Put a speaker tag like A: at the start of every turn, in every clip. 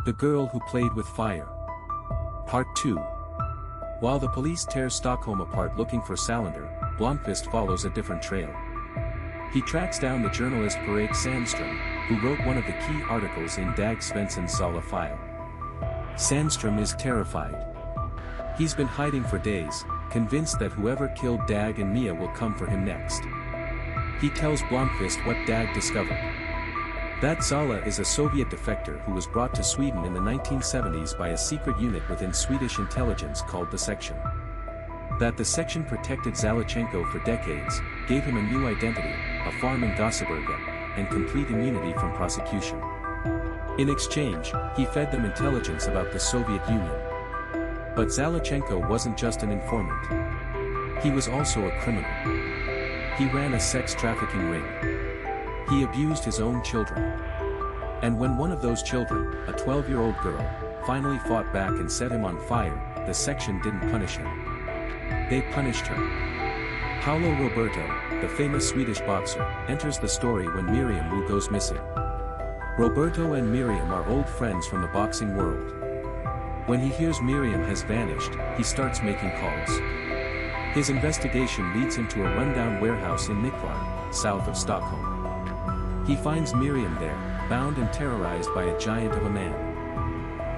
A: The Girl Who Played with Fire. Part 2. While the police tear Stockholm apart looking for Salander, Blomkvist follows a different trail. He tracks down the journalist Per-Erik Sandström, who wrote one of the key articles in Dag Svensson's Sala file. Sandström is terrified. He's been hiding for days, convinced that whoever killed Dag and Mia will come for him next. He tells Blomkvist what Dag discovered. That Sala is a Soviet defector who was brought to Sweden in the 1970s by a secret unit within Swedish intelligence called the Section. That the Section protected Zalachenko for decades, gave him a new identity, a farm in Gothenburg, and complete immunity from prosecution. In exchange, he fed them intelligence about the Soviet Union. But Zalachenko wasn't just an informant. He was also a criminal. He ran a sex trafficking ring. He abused his own children. And when one of those children, a 12-year-old girl, finally fought back and set him on fire, the Section didn't punish him. They punished her. Paolo Roberto, the famous Swedish boxer, enters the story when Miriam Wu goes missing. Roberto and Miriam are old friends from the boxing world. When he hears Miriam has vanished, he starts making calls. His investigation leads him to a rundown warehouse in Nykvarn, south of Stockholm. He finds Miriam there, bound and terrorized by a giant of a man.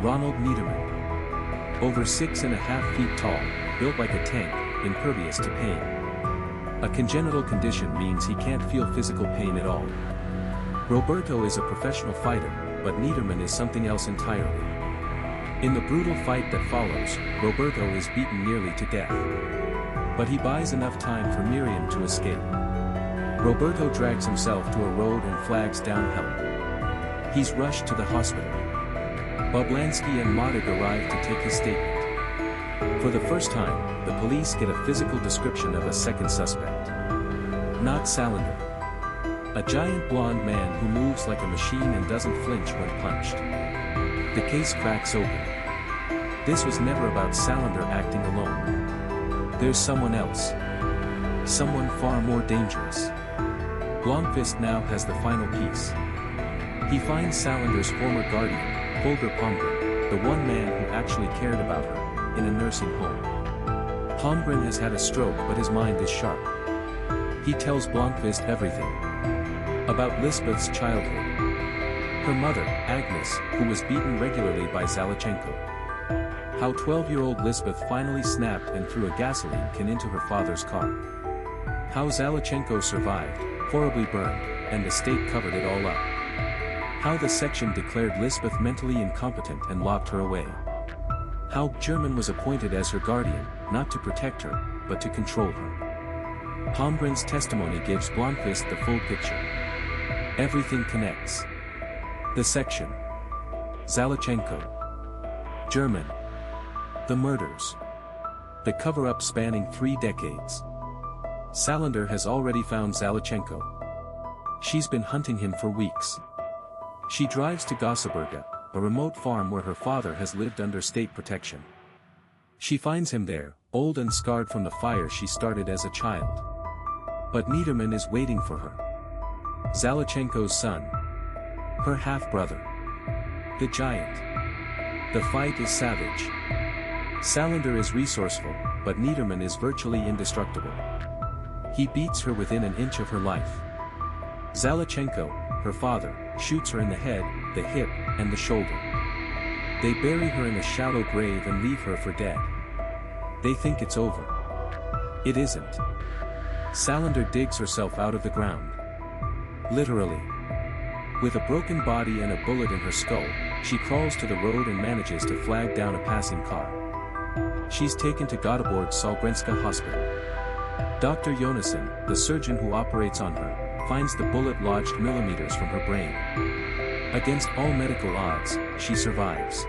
A: Ronald Niederman. Over 6.5 feet tall, built like a tank, impervious to pain. A congenital condition means he can't feel physical pain at all. Roberto is a professional fighter, but Niederman is something else entirely. In the brutal fight that follows, Roberto is beaten nearly to death. But he buys enough time for Miriam to escape. Roberto drags himself to a road and flags down help. He's rushed to the hospital. Boblansky and Modig arrive to take his statement. For the first time, the police get a physical description of a second suspect. Not Salander. A giant blonde man who moves like a machine and doesn't flinch when punched. The case cracks open. This was never about Salander acting alone. There's someone else. Someone far more dangerous. Blomkvist now has the final piece. He finds Salander's former guardian, Holger Palmgren, the one man who actually cared about her, in a nursing home. Palmgren has had a stroke but his mind is sharp. He tells Blomkvist everything. About Lisbeth's childhood. Her mother, Agnes, who was beaten regularly by Zalachenko. How 12-year-old Lisbeth finally snapped and threw a gasoline can into her father's car. How Zalachenko survived, horribly burned, and the state covered it all up. How the Section declared Lisbeth mentally incompetent and locked her away. How German was appointed as her guardian, not to protect her, but to control her. Palmgren's testimony gives Blomkvist the full picture. Everything connects. The Section. Zalachenko. German. The murders. The cover-up spanning 3 decades. Salander has already found Zalachenko. She's been hunting him for weeks. She drives to Gothenburg, a remote farm where her father has lived under state protection. She finds him there, old and scarred from the fire she started as a child. But Niederman is waiting for her. Zalachenko's son. Her half-brother. The giant. The fight is savage. Salander is resourceful, but Niederman is virtually indestructible. He beats her within an inch of her life. Zalachenko, her father, shoots her in the head, the hip, and the shoulder. They bury her in a shallow grave and leave her for dead. They think it's over. It isn't. Salander digs herself out of the ground. Literally. With a broken body and a bullet in her skull, she crawls to the road and manages to flag down a passing car. She's taken to Göteborg Sahlgrenska Hospital. Dr. Jonasson, the surgeon who operates on her, finds the bullet lodged millimeters from her brain. Against all medical odds, she survives.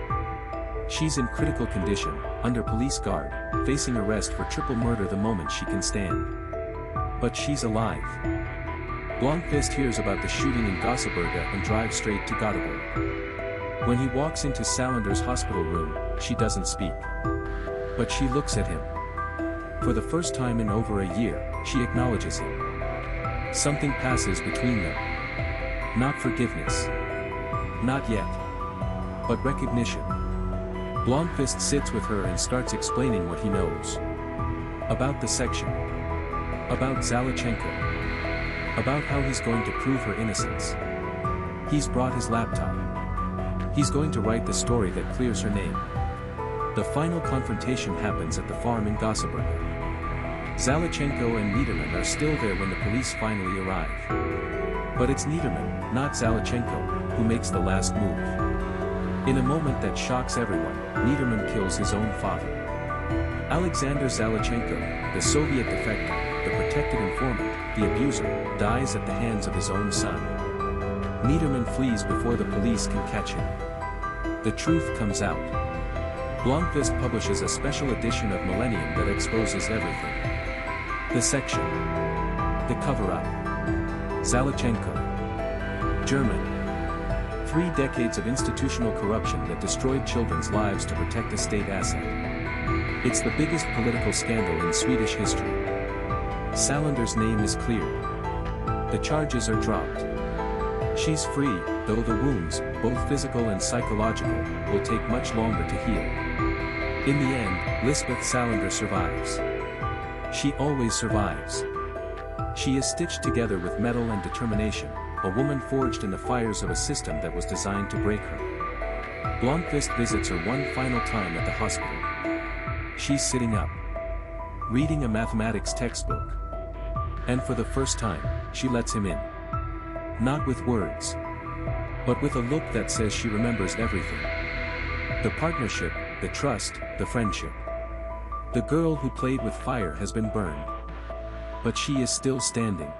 A: She's in critical condition, under police guard, facing arrest for triple murder the moment she can stand. But she's alive. Blomkvist hears about the shooting in Gothenburg and drives straight to Göteborg. When he walks into Salander's hospital room, she doesn't speak. But she looks at him. For the first time in over a year, she acknowledges him. Something passes between them. Not forgiveness. Not yet. but recognition. Blomqvist sits with her and starts explaining what he knows. About the section. About Zalachenko. About how he's going to prove her innocence. He's brought his laptop. He's going to write the story that clears her name. The final confrontation happens at the farm in Gossaberga. Zalachenko and Niederman are still there when the police finally arrive. But it's Niederman, not Zalachenko, who makes the last move. In a moment that shocks everyone, Niederman kills his own father. Alexander Zalachenko, the Soviet defector, the protected informant, the abuser, dies at the hands of his own son. Niederman flees before the police can catch him. The truth comes out. Blomqvist publishes a special edition of Millennium that exposes everything. The section. The cover-up. Zalachenko. German. 3 decades of institutional corruption that destroyed children's lives to protect a state asset. It's the biggest political scandal in Swedish history. Salander's name is cleared. The charges are dropped. She's free, though the wounds, both physical and psychological, will take much longer to heal. In the end, Lisbeth Salander survives. She always survives. She is stitched together with metal and determination, a woman forged in the fires of a system that was designed to break her. Blomqvist visits her one final time at the hospital. She's sitting up, reading a mathematics textbook. And for the first time, she lets him in. Not with words, but with a look that says she remembers everything. The partnership, the trust, the friendship. The girl who played with fire has been burned. But she is still standing.